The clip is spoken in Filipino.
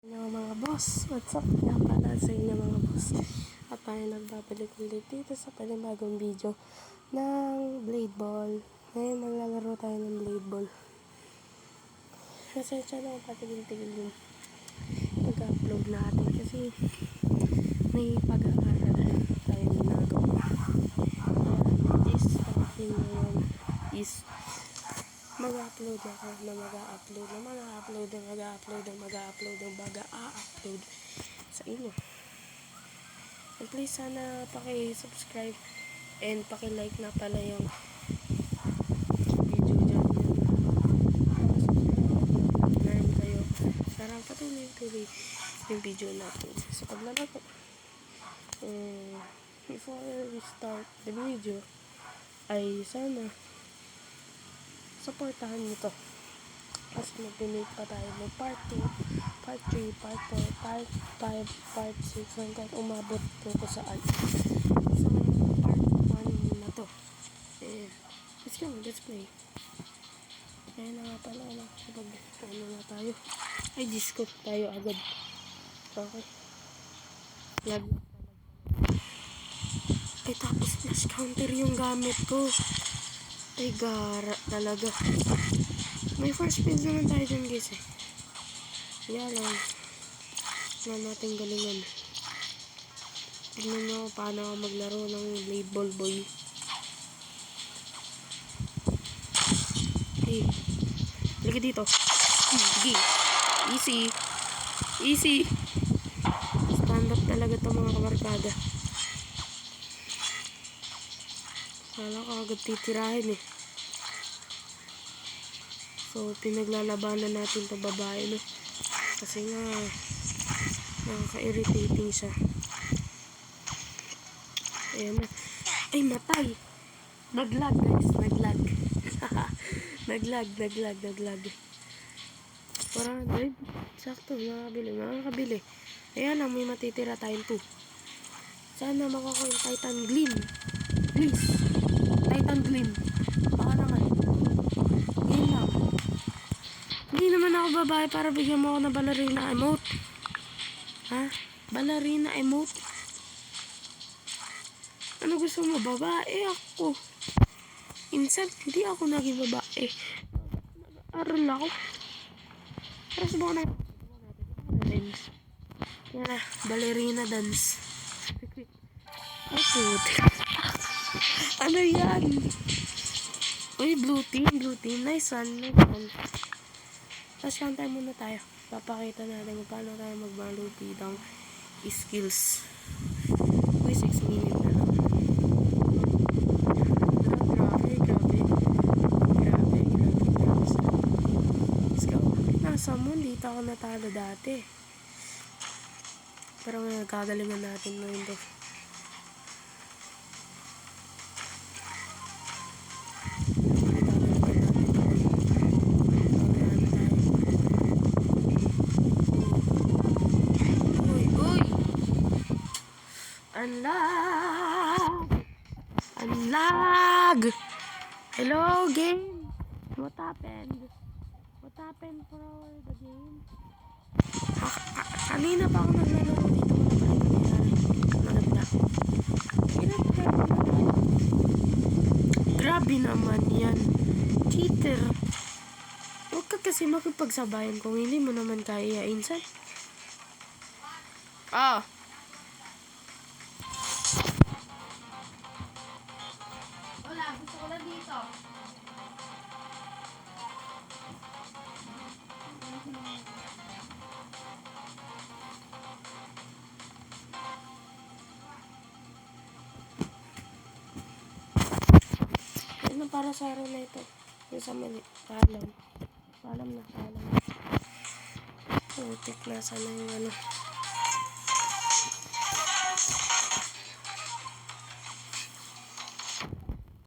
Hello mga boss, what's up? Nga pala sa inyo mga boss. At tayo nagbabalik ulit dito sa panibagong video ng blade ball. Ngayon maglalaro tayo ng blade ball. Pasensya na kung patigil-tigil yung pag-upload natin kasi may pag-aaral tayo ginagawa. This starting ngayon is mag-upload ako na mag-upload sa inyo. And please sana paki-subscribe and paki-like na pala yung video dyan. Meron kayo. Sarang patuloy-tuloy yung video natin sa paglalaro. Before we start the video, ay sana supportahan nyo to. Kasi mag-donate pa tayo ng part 2, part 3, part 4, part 5, part 6, hanggang umabot po ko saan. So, part 1 na to. Let's go, let's play. Kaya na nga pala, kapag ano na tayo. Ay, disco tayo agad. Okay. Lag. Ay, tapos flash counter yung gamit ko. Ay, gara talaga. May first spin naman tayo dyan guys eh. Yan lang. Wala natin galingan. Tignan nyo paano ako maglaro ng blade ball boy. Hey. Lagi dito. Sige. Easy. Easy. Stand up talaga ito mga kabarkada. Kala ko agad titirahin eh. So, pinaglalabanan natin ito babae, no? Kasi nga, nakaka-irritating siya. Ayan na. Ay, matay! Naglag, guys. Naglag. Naglag. 400. Sakto, makakabili. Ayan lang, may matitira tayong 2. Sana makukuha yung Titan Gleam. Please. Titan Gleam. Baka naman. Game lang. Hindi naman ako babae para bigyan mo ako ng ballerina emote. Ha? Ballerina emote? Ano gusto mo? Babae ako. Insan, hindi ako naging babae. Nag-aaral ako. Pero subukan natin. Yan na, ballerina dance. Ay, puti. Ano yan? Uy, blue team. Nice one. Tapos kantay muna tayo. Papakita natin kung paano tayo magbalupitang skills. Uy, 6 minutes na lang. Grabe. Let's go. Nasa moon, dito ako natalo dati. Pero ngayon, kagalingan natin ngayon to. Unlag! Hello, game! What happened for the game? Kanina pa ako naglalaro dito. Maganda. Grabe naman yan. Cheater. Huwag ka kasi makipagsabayan kung hindi mo naman kaya, insan. Gusto ko lang dito. Ano para sa araw na ito? Yung sa mali. Paalam na. Putik na sana yung ano.